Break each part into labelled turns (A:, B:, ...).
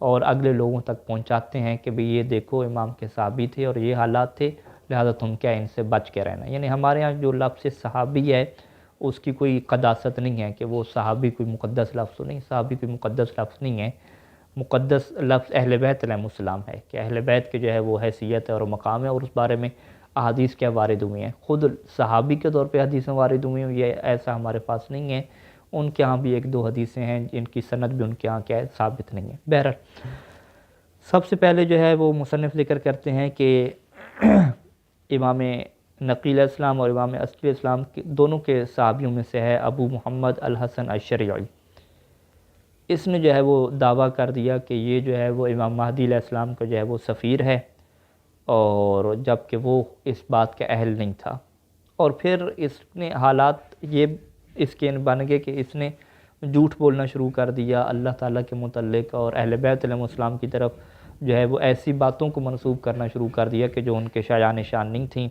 A: اور اگلے لوگوں تک پہنچاتے ہیں کہ بھئی یہ دیکھو امام کے صحابی تھے اور یہ حالات تھے، لہذا تم کیا ان سے بچ کے رہنا۔ یعنی ہمارے ہاں جو لفظ صحابی ہے اس کی کوئی قداست نہیں ہے کہ وہ صحابی کوئی مقدس لفظ تو نہیں، صحابی کوئی مقدس لفظ نہیں ہے، مقدس لفظ اہل بیت علیہم السلام ہے کہ اہل بیت کے جو ہے وہ حیثیت ہے اور مقام ہے، اور اس بارے میں احادیث کیا وارد ہوئی ہیں۔ خود صحابی کے طور پہ حدیثیں وارد ہوئی ہیں، یہ ایسا ہمارے پاس نہیں ہے، ان کے ہاں بھی ایک دو حدیثیں ہیں جن کی سند بھی ان کے ہاں کیا ہے ثابت نہیں ہے۔ بہرحال سب سے پہلے جو ہے وہ مصنف ذکر کرتے ہیں کہ امام نقی علیہ السلام اور امام عسکری علیہ السلام دونوں کے صحابیوں میں سے ہے ابو محمد الحسن الشریعی۔ اس نے جو ہے وہ دعویٰ کر دیا کہ یہ جو ہے وہ امام مہدی علیہ السلام کا جو ہے وہ سفیر ہے، اور جب کہ وہ اس بات کا اہل نہیں تھا۔ اور پھر اس نے حالات یہ اس کے بن گئے کہ اس نے جھوٹ بولنا شروع کر دیا اللہ تعالیٰ کے متعلق، اور اہل بیت علیہ السلام کی طرف جو ہے وہ ایسی باتوں کو منسوب کرنا شروع کر دیا کہ جو ان کے شایان شان نہیں تھیں۔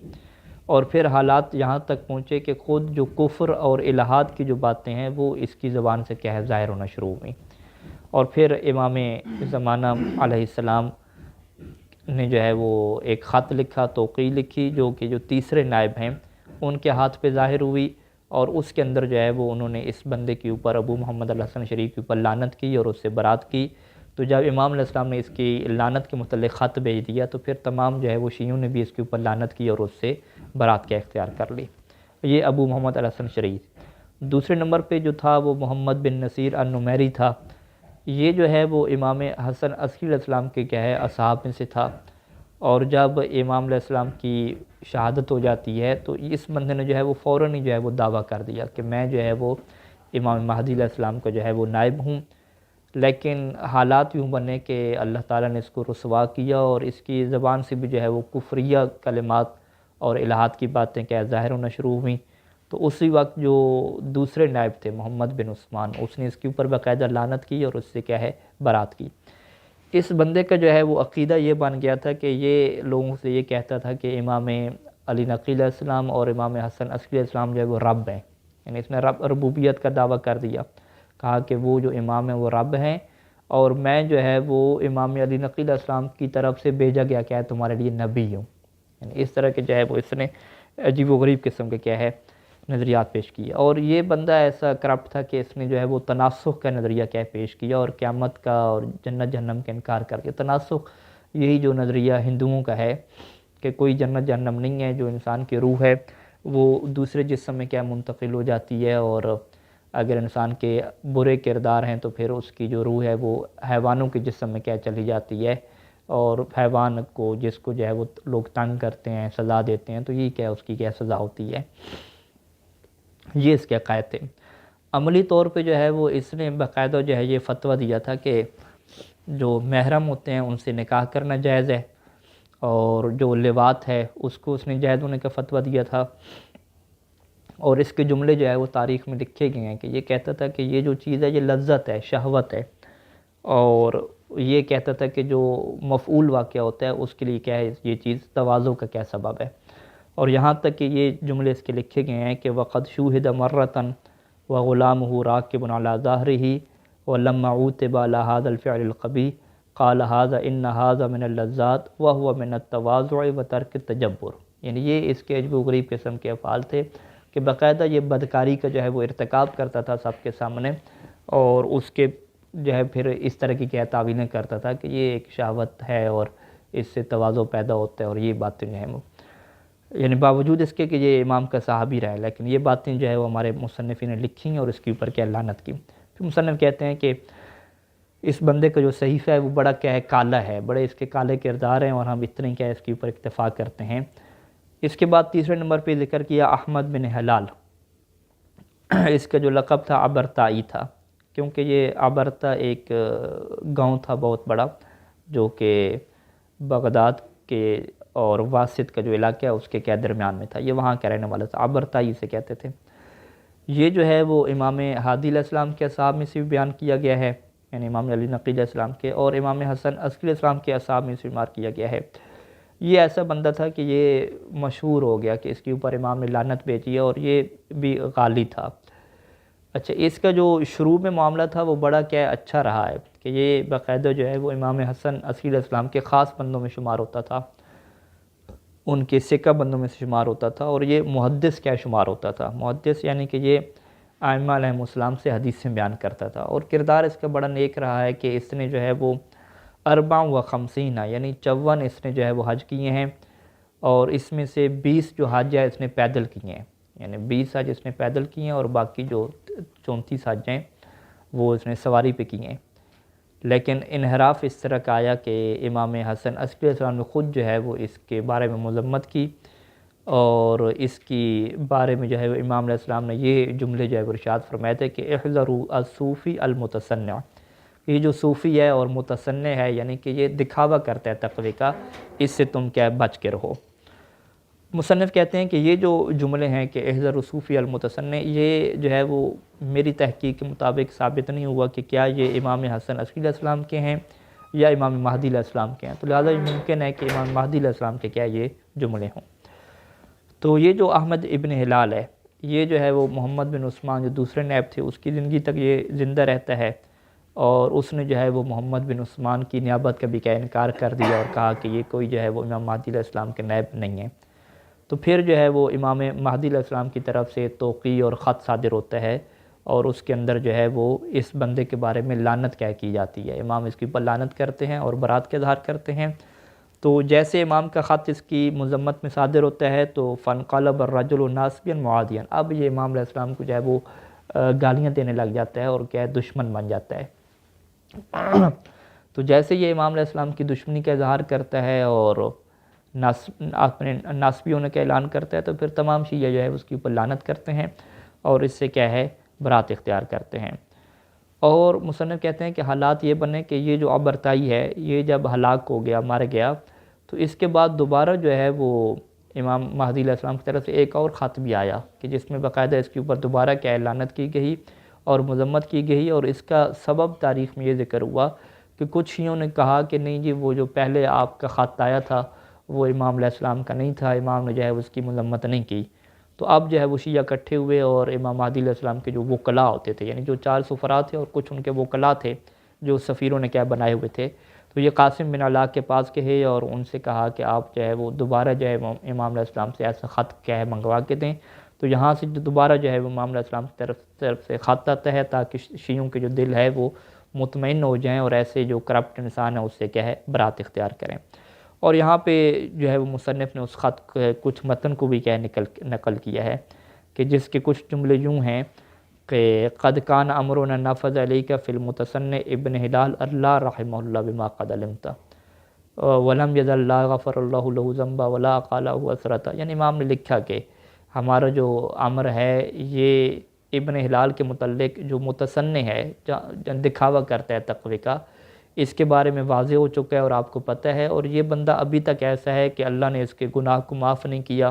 A: اور پھر حالات یہاں تک پہنچے کہ خود جو کفر اور الہاد کی جو باتیں ہیں وہ اس کی زبان سے کیا ہے ظاہر ہونا شروع ہوئیں۔ اور پھر امام زمانہ علیہ السلام نے جو ہے وہ ایک خط لکھا، توقیع لکھی، جو کہ جو تیسرے نائب ہیں ان کے ہاتھ پہ ظاہر ہوئی، اور اس کے اندر جو ہے وہ انہوں نے اس بندے کے اوپر ابو محمد الحسن شریف کے اوپر لعنت کی اور اس سے برات کی۔ تو جب امام علیہ السلام نے اس کی لعنت کے متعلق خط بھیج دیا تو پھر تمام جو ہے وہ شیعوں نے بھی اس کے اوپر لعنت کی اور اس سے برات کا اختیار کر لی۔ یہ ابو محمد الحسن شریف۔ دوسرے نمبر پہ جو تھا وہ محمد بن نصیر النمیری تھا۔ یہ جو ہے وہ امام حسن عسکری علیہ السلام کے کیا ہے اصحاب میں سے تھا، اور جب امام علیہ السلام کی شہادت ہو جاتی ہے تو اس بندے نے جو ہے وہ فوراً ہی جو ہے وہ دعویٰ کر دیا کہ میں جو ہے وہ امام مہدی علیہ السلام کا جو ہے وہ نائب ہوں۔ لیکن حالات یوں بنے کہ اللہ تعالیٰ نے اس کو رسوا کیا اور اس کی زبان سے بھی جو ہے وہ کفریہ کلمات اور الہات کی باتیں کیا ظاہر ہونا شروع ہوئیں۔ تو اسی وقت جو دوسرے نائب تھے محمد بن عثمان، اس نے اس کے اوپر باقاعدہ لعنت کی اور اس سے کیا ہے برات کی۔ اس بندے کا جو ہے وہ عقیدہ یہ بن گیا تھا کہ یہ لوگوں سے یہ کہتا تھا کہ امام علی نقی علیہ السلام اور امام حسن عسکری علیہ السلام جو ہے وہ رب ہیں، یعنی اس نے ربوبیت کا دعویٰ کر دیا، کہا کہ وہ جو امام ہیں وہ رب ہیں، اور میں جو ہے وہ امام علی نقی علیہ السلام کی طرف سے بھیجا گیا کیا ہے تمہارے لیے نبی ہوں۔ یعنی اس طرح کے جو ہے وہ اس نے عجیب و غریب قسم کے کیا ہے نظریات پیش کیے، اور یہ بندہ ایسا کرپٹ تھا کہ اس نے جو ہے وہ تناسخ کا نظریہ کیا پیش کیا اور قیامت کا اور جنت جہنم کا انکار کر کے۔ تناسخ یہی جو نظریہ ہندوؤں کا ہے کہ کوئی جنت جہنم نہیں ہے، جو انسان کی روح ہے وہ دوسرے جسم میں کیا منتقل ہو جاتی ہے، اور اگر انسان کے برے کردار ہیں تو پھر اس کی جو روح ہے وہ حیوانوں کے جسم میں کیا چلی جاتی ہے، اور حیوان کو جس کو جو ہے وہ لوگ تنگ کرتے ہیں سزا دیتے ہیں تو یہ کیا اس کی کیا سزا ہوتی ہے۔ یہ اس کے عقائد تھے۔ عملی طور پہ جو ہے وہ اس نے باقاعدہ جو ہے یہ فتویٰ دیا تھا کہ جو محرم ہوتے ہیں ان سے نکاح کرنا جائز ہے، اور جو لواط ہے اس کو اس نے جائز ہونے کا فتویٰ دیا تھا، اور اس کے جملے جو ہے وہ تاریخ میں لکھے گئے ہیں کہ یہ کہتا تھا کہ یہ جو چیز ہے یہ لذت ہے، شہوت ہے، اور یہ کہتا تھا کہ جو مفعول واقعہ ہوتا ہے اس کے لیے کیا ہے یہ چیز تواضع کا کیا سبب ہے، اور یہاں تک کہ یہ جملے اس کے لکھے گئے ہیں کہ وقد شوہد مرتن وغلامہ راکب علی ظہرہ ولما عوتب علی ھذا الفعل القبیح قال ھذا ان ھذا من اللذات وہو من التواضع وترک التجبر۔ یعنی یہ اس کے عجب و غریب قسم کے افعال تھے کہ باقاعدہ یہ بدکاری کا جو ہے وہ ارتکاب کرتا تھا سب کے سامنے، اور اس کے جو ہے پھر اس طرح کی کیا تعویلیں کرتا تھا کہ یہ ایک شہوت ہے اور اس سے تواضع پیدا ہوتا ہے، اور یہ باتیں جو ہیں وہ یعنی باوجود اس کے کہ یہ امام کا صحابی رہا ہے لیکن یہ باتیں جو ہے وہ ہمارے مصنفین نے لکھی ہیں اور اس کے اوپر کیا لعنت کی۔ پھر مصنف کہتے ہیں کہ اس بندے کا جو صحیفہ ہے وہ بڑا کیا ہے کالا ہے، بڑے اس کے کالے کردار ہیں، اور ہم اتنے کیا ہے اس کے اوپر اکتفا کرتے ہیں۔ اس کے بعد تیسرے نمبر پہ ذکر کیا احمد بن حلال۔ اس کا جو لقب تھا عبرتائی تھا، کیونکہ یہ عبرتا ایک گاؤں تھا بہت بڑا جو کہ بغداد کے اور واسط کا جو علاقہ ہے اس کے کیا درمیان میں تھا، یہ وہاں کا رہنے والا تھا، عبرتائی سے کہتے تھے۔ یہ جو ہے وہ امام ہادی علیہ السلام کے اصحاب میں سے بھی بیان کیا گیا ہے، یعنی امام علی نقی علیہ السلام کے، اور امام حسن عسکری علیہ السلام کے اصحاب میں سے شمار کیا گیا ہے۔ یہ ایسا بندہ تھا کہ یہ مشہور ہو گیا کہ اس کے اوپر امام نے لعنت بھیجی ہے، اور یہ بھی غالی تھا۔ اچھا، اس کا جو شروع میں معاملہ تھا وہ بڑا کیا اچھا رہا ہے کہ یہ باقاعدہ جو ہے وہ امام حسن عصری علیہ السلام کے خاص بندوں میں شمار ہوتا تھا، ان کے سکہ بندوں میں سے شمار ہوتا تھا، اور یہ محدث کیا شمار ہوتا تھا، محدث یعنی کہ یہ ائمہ علیہ السلام سے حدیثیں بیان کرتا تھا، اور کردار اس کا بڑا نیک رہا ہے کہ اس نے جو ہے وہ 54 یعنی 54 اس نے جو ہے وہ حج کیے ہیں، اور اس میں سے 20 جو حج ہے اس نے پیدل کیے ہیں، یعنی 20 حج اس نے پیدل کیے ہیں، اور باقی جو 34 حج ہیں وہ اس نے سواری پہ کیے ہیں۔ لیکن انحراف اس طرح کا آیا کہ امام حسن عصری علیہ السلام نے خود جو ہے وہ اس کے بارے میں مذمت کی، اور اس کی بارے میں جو ہے وہ امام علیہ السلام نے یہ جملے جو ہے وہ ارشاد فرمائے تھے کہ احذروا الصوفی المتصنع، یہ جو صوفی ہے اور متصنع ہے یعنی کہ یہ دکھاوا کرتا ہے تقوی کا، اس سے تم کیا بچ کے رہو۔ مصنف کہتے ہیں کہ یہ جو جملے ہیں کہ احذروا الصوفی المتصنع، یہ جو ہے وہ میری تحقیق کے مطابق ثابت نہیں ہوا کہ کیا یہ امام حسن عصری علیہ السلام کے ہیں یا امام مہدی علیہ السلام کے ہیں، تو لہٰذا یہ ممکن ہے کہ امام مہدی علیہ السلام کے کیا یہ جملے ہوں۔ تو یہ جو احمد ابن ہلال ہے، یہ جو ہے وہ محمد بن عثمان جو دوسرے نائب تھے اس کی زندگی تک یہ زندہ رہتا ہے، اور اس نے جو ہے وہ محمد بن عثمان کی نیابت کا بھی کیا انکار کر دیا، اور کہا کہ یہ کوئی جو ہے وہ امام مہدی علیہ السلام کے نائب نہیں ہے۔ تو پھر جو ہے وہ امام مہدی علیہ السلام کی طرف سے توقیع اور خط صادر ہوتا ہے، اور اس کے اندر جو ہے وہ اس بندے کے بارے میں لعنت کیا کی جاتی ہے، امام اس کے اوپر لعنت کرتے ہیں اور برات کا اظہار کرتے ہیں۔ تو جیسے امام کا خط اس کی مذمت میں صادر ہوتا ہے تو فانقلب الرجل ناصبا معادیا، اب یہ امام علیہ السلام کو جو ہے وہ گالیاں دینے لگ جاتا ہے اور کیا ہے دشمن بن جاتا ہے۔ تو جیسے یہ امام علیہ السلام کی دشمنی کا اظہار کرتا ہے اور اپنے ناصبی ہونے کا اعلان کرتا ہے، تو پھر تمام شیعہ جو ہے اس کے اوپر لعنت کرتے ہیں اور اس سے کیا ہے برات اختیار کرتے ہیں۔ اور مصنف کہتے ہیں کہ حالات یہ بنے کہ یہ جو عبرتائی ہے یہ جب ہلاک ہو گیا، مر گیا، تو اس کے بعد دوبارہ جو ہے وہ امام مہدی علیہ السلام کی طرف سے ایک اور خط بھی آیا کہ جس میں باقاعدہ اس کے اوپر دوبارہ کیا ہے لعنت کی گئی اور مذمت کی گئی، اور اس کا سبب تاریخ میں یہ ذکر ہوا کہ کچھ شیعوں نے کہا کہ نہیں جی وہ جو پہلے آپ کا خط آیا تھا وہ امام علیہ السلام کا نہیں تھا، امام نے جو ہے اس کی مذمت نہیں کی۔ تو اب جو ہے وہ شیعہ اکٹھے ہوئے، اور امام مہدی علیہ السلام کے جو وکلاء ہوتے تھے، یعنی جو 4 سفراء تھے اور کچھ ان کے وکلاء تھے جو سفیروں نے کیا بنائے ہوئے تھے، تو یہ قاسم بن علاء کے پاس گئے اور ان سے کہا کہ آپ جو ہے وہ دوبارہ جو ہے امام علیہ السلام سے ایسا خط کیا ہے منگوا کے دیں۔ تو یہاں سے دوبارہ جو ہے وہ امام علیہ السلام کی طرف سے خط آتا ہے تاکہ شیعوں کے جو دل ہے وہ مطمئن ہو جائیں اور ایسے جو کرپٹ انسان ہے اس سے کیا ہے برات اختیار کریں۔ اور یہاں پہ جو ہے وہ مصنف نے اس خط کے کچھ متن کو بھی کیا ہے نقل کیا ہے کہ جس کے کچھ جملے یوں ہیں کہ قد کان امرنا نفذ علیک فی المتصنع ابن ہلال اللہ رحمہ اللہ بما قد علمت ولم یزل اللہ غفر اللہ له ذنبا ولا قالہ اسرتا، یعنی امام نے لکھا کہ ہمارا جو امر ہے یہ ابن ہلال کے متعلق جو متصنع ہے دکھاوا کرتا ہے تقوی کا، اس کے بارے میں واضح ہو چکا ہے اور آپ کو پتہ ہے، اور یہ بندہ ابھی تک ایسا ہے کہ اللہ نے اس کے گناہ کو معاف نہیں کیا،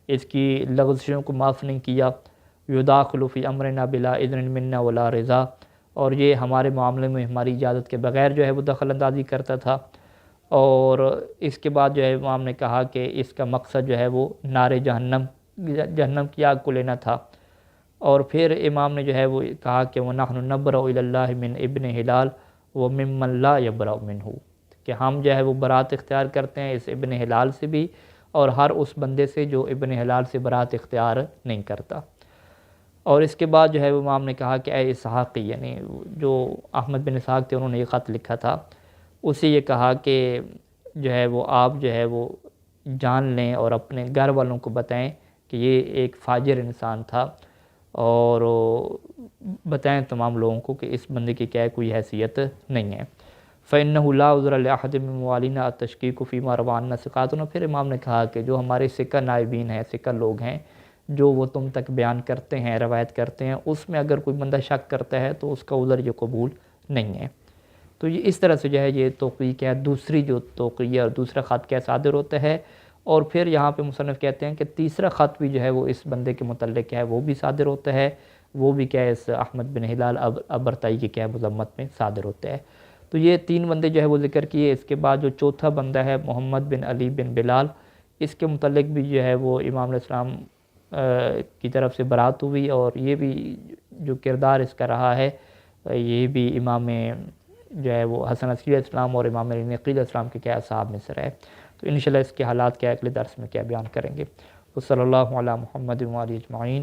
A: اس کی لغزشوں کو معاف نہیں کیا، یداخل فی امرنا بلا اذن منا ولا رضا، اور یہ ہمارے معاملے میں ہماری اجازت کے بغیر جو ہے وہ دخل اندازی کرتا تھا۔ اور اس کے بعد جو ہے امام نے کہا کہ اس کا مقصد جو ہے وہ نار جہنم کی آگ کو لینا تھا۔ اور پھر امام نے جو ہے وہ کہا کہ وَنَحْنُ نَبْرَأُ إِلَى اللَّهِ مِنْ ابن ہلال وَمِمَّنْ لَا يَبْرَأُ مِنْهُ، کہ ہم جو ہے وہ برات اختیار کرتے ہیں اس ابن ہلال سے بھی اور ہر اس بندے سے جو ابن ہلال سے برات اختیار نہیں کرتا۔ اور اس کے بعد جو ہے وہ امام نے کہا کہ اے اسحاقی، یعنی جو احمد بن اسحاق تھے انہوں نے یہ خط لکھا تھا، اسے یہ کہا کہ جو ہے وہ آپ جو ہے وہ جان لیں اور اپنے گھر والوں کو بتائیں کہ یہ ایک فاجر انسان تھا، اور بتائیں تمام لوگوں کو کہ اس بندے کی کیا کوئی حیثیت نہیں ہے۔ فَإِنَّهُ لَا عُذْرَ لِأَحَدٍ مِّن مُوَالِينَا التَّشْكِيكُ فِي مَا رَوَىٰ عَنَّا ثِقَاتٌ، پھر امام نے کہا کہ جو ہمارے ثقہ نائبین ہیں، ثقہ لوگ ہیں جو وہ تم تک بیان کرتے ہیں، روایت کرتے ہیں، اس میں اگر کوئی بندہ شک کرتا ہے تو اس کا عذر یہ قبول نہیں ہے۔ تو یہ اس طرح سے جو ہے یہ توقیع کیا ہے، دوسری جو توقیع اور دوسرا خط کیا صادر ہوتا ہے، اور پھر یہاں پہ مصنف کہتے ہیں کہ تیسرا خط بھی جو ہے وہ اس بندے کے متعلق کیا ہے وہ بھی صادر ہوتا ہے، وہ بھی کیا ہے اس احمد بن ہلال عبرتائی کی کیا ہے مذمت میں صادر ہوتا ہے۔ تو یہ 3 بندے جو ہے وہ ذکر کیے۔ اس کے بعد جو چوتھا بندہ ہے محمد بن علی بن بلال، اس کے متعلق بھی جو ہے وہ امام علیہ السلام کی طرف سے برات ہوئی، اور یہ بھی جو کردار اس کا رہا ہے یہ بھی امام جو ہے وہ حسن عسکری علیہ السلام اور امام علی نقی علیہ السلام کے کیا اصحاب میں سے رہے. تو انشاءاللہ اس کے حالات کیا اگلے درس میں کیا بیان کریں گے. صلی اللہ علی محمد و آلہ اجمعین.